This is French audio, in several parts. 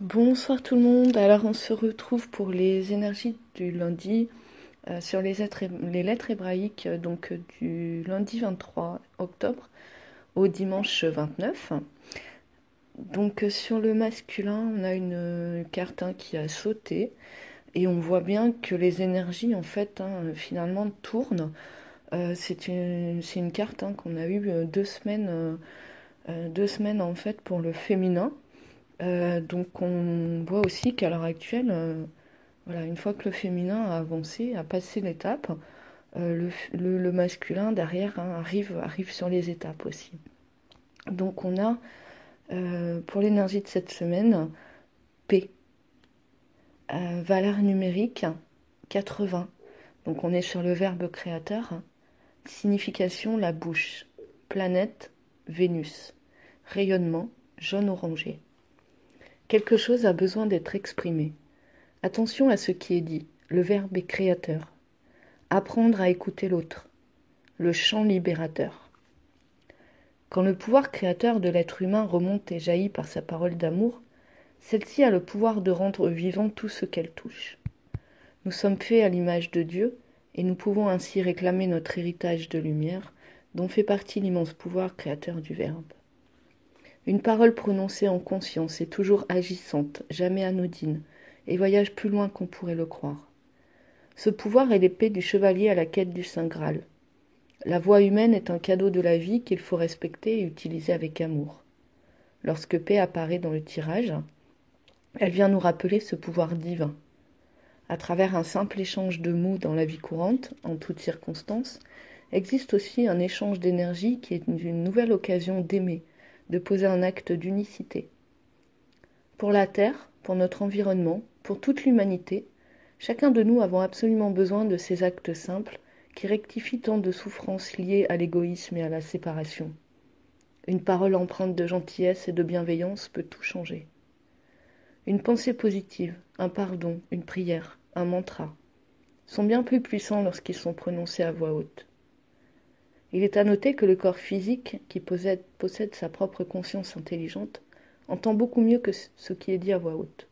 Bonsoir tout le monde. Alors on se retrouve pour les énergies du lundi sur les lettres hébraïques du lundi 23 octobre au dimanche 29. Sur le masculin, on a une carte qui a sauté et on voit bien que les énergies en fait finalement tournent. C'est une carte qu'on a eue 2 semaines, 2 semaines en fait pour le féminin. Donc on voit aussi qu'à l'heure actuelle, voilà, une fois que le féminin a avancé, a passé l'étape, le masculin derrière arrive sur les étapes aussi. Donc on a pour l'énergie de cette semaine P, valeur numérique 80. Donc on est sur le verbe créateur. Signification la bouche. Planète Vénus. Rayonnement jaune orangé. Quelque chose a besoin d'être exprimé. Attention à ce qui est dit. Le verbe est créateur. Apprendre à écouter l'autre. Le chant libérateur. Quand le pouvoir créateur de l'être humain remonte et jaillit par sa parole d'amour, celle-ci a le pouvoir de rendre vivant tout ce qu'elle touche. Nous sommes faits à l'image de Dieu et nous pouvons ainsi réclamer notre héritage de lumière dont fait partie l'immense pouvoir créateur du Verbe. Une parole prononcée en conscience est toujours agissante, jamais anodine, et voyage plus loin qu'on pourrait le croire. Ce pouvoir est l'épée du chevalier à la quête du Saint Graal. La voix humaine est un cadeau de la vie qu'il faut respecter et utiliser avec amour. Lorsque paix apparaît dans le tirage, elle vient nous rappeler ce pouvoir divin. À travers un simple échange de mots dans la vie courante, en toutes circonstances, existe aussi un échange d'énergie qui est une nouvelle occasion d'aimer, de poser un acte d'unicité. Pour la Terre, pour notre environnement, pour toute l'humanité, chacun de nous avons absolument besoin de ces actes simples qui rectifient tant de souffrances liées à l'égoïsme et à la séparation. Une parole empreinte de gentillesse et de bienveillance peut tout changer. Une pensée positive, un pardon, une prière, un mantra sont bien plus puissants lorsqu'ils sont prononcés à voix haute. Il est à noter que le corps physique, qui possède sa propre conscience intelligente, entend beaucoup mieux que ce qui est dit à voix haute.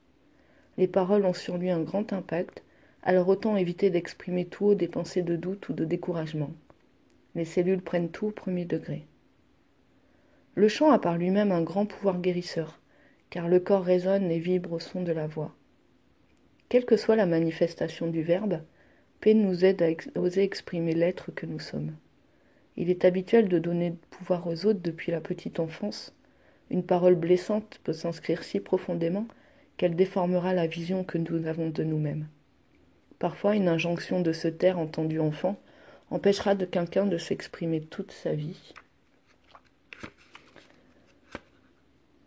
Les paroles ont sur lui un grand impact, alors autant éviter d'exprimer tout haut des pensées de doute ou de découragement. Les cellules prennent tout au premier degré. Le chant a par lui-même un grand pouvoir guérisseur, car le corps résonne et vibre au son de la voix. Quelle que soit la manifestation du verbe, P nous aide à oser exprimer l'être que nous sommes. Il est habituel de donner pouvoir aux autres depuis la petite enfance. Une parole blessante peut s'inscrire si profondément qu'elle déformera la vision que nous avons de nous-mêmes. Parfois, une injonction de se taire entendue enfant empêchera de quelqu'un de s'exprimer toute sa vie.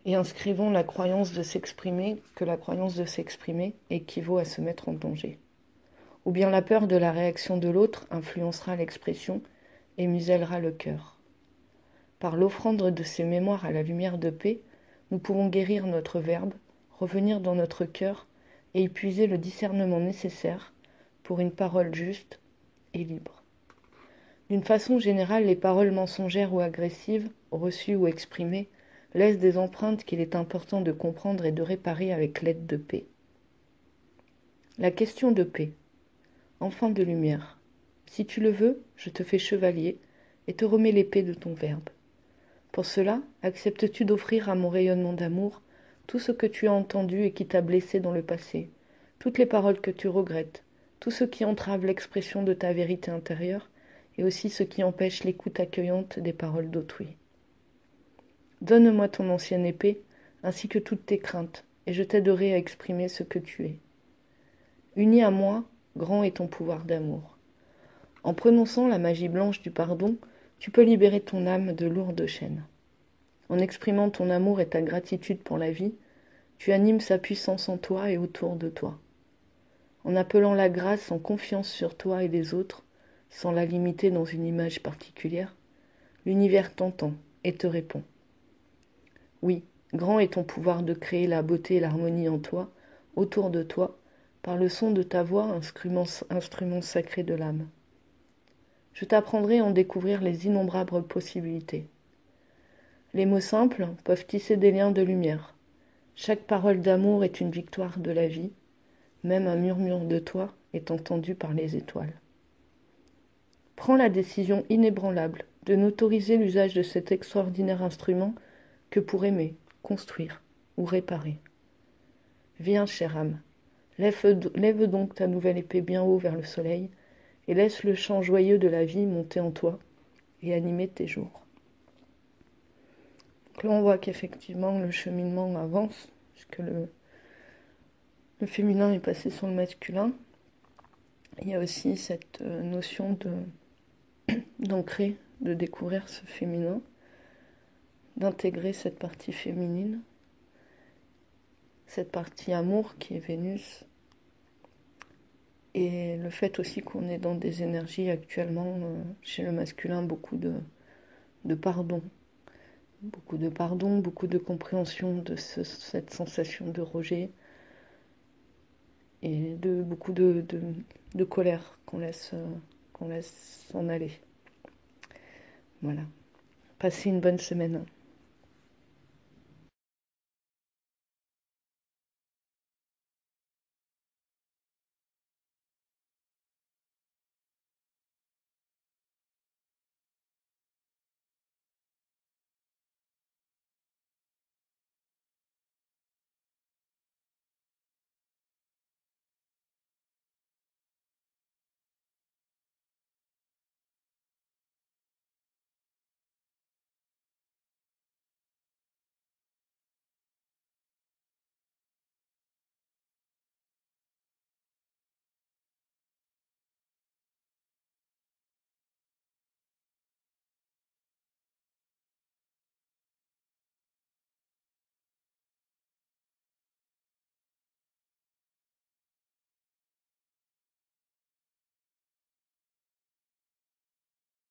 Et inscrivons la croyance de s'exprimer, que la croyance de s'exprimer équivaut à se mettre en danger. Ou bien la peur de la réaction de l'autre influencera l'expression et musellera le cœur. Par l'offrande de ces mémoires à la lumière de paix, nous pourrons guérir notre verbe, revenir dans notre cœur et y puiser le discernement nécessaire pour une parole juste et libre. D'une façon générale, les paroles mensongères ou agressives, reçues ou exprimées, laissent des empreintes qu'il est important de comprendre et de réparer avec l'aide de paix. La question de paix. Enfant de lumière, si tu le veux, je te fais chevalier et te remets l'épée de ton verbe. Pour cela, acceptes-tu d'offrir à mon rayonnement d'amour tout ce que tu as entendu et qui t'a blessé dans le passé, toutes les paroles que tu regrettes, tout ce qui entrave l'expression de ta vérité intérieure et aussi ce qui empêche l'écoute accueillante des paroles d'autrui. Donne-moi ton ancienne épée, ainsi que toutes tes craintes, et je t'aiderai à exprimer ce que tu es. Uni à moi, grand est ton pouvoir d'amour. En prononçant la magie blanche du pardon, tu peux libérer ton âme de lourdes chaînes. En exprimant ton amour et ta gratitude pour la vie, tu animes sa puissance en toi et autour de toi. En appelant la grâce en confiance sur toi et les autres, sans la limiter dans une image particulière, l'univers t'entend et te répond. Oui, grand est ton pouvoir de créer la beauté et l'harmonie en toi, autour de toi, par le son de ta voix, instrument sacré de l'âme. Je t'apprendrai à en découvrir les innombrables possibilités. Les mots simples peuvent tisser des liens de lumière. Chaque parole d'amour est une victoire de la vie, même un murmure de toi est entendu par les étoiles. Prends la décision inébranlable de n'autoriser l'usage de cet extraordinaire instrument que pour aimer, construire ou réparer. Viens, chère âme, lève donc ta nouvelle épée bien haut vers le soleil et laisse le chant joyeux de la vie monter en toi et animer tes jours. Donc là, on voit qu'effectivement, le cheminement avance, puisque le féminin est passé sur le masculin. Il y a aussi cette notion d'ancrer, de découvrir ce féminin, d'intégrer cette partie féminine, cette partie amour qui est Vénus, et le fait aussi qu'on est dans des énergies actuellement, chez le masculin, beaucoup de pardon. Beaucoup de pardon, beaucoup de compréhension de cette sensation de rejet et beaucoup de colère qu'on laisse s'en aller. Voilà. Passez une bonne semaine.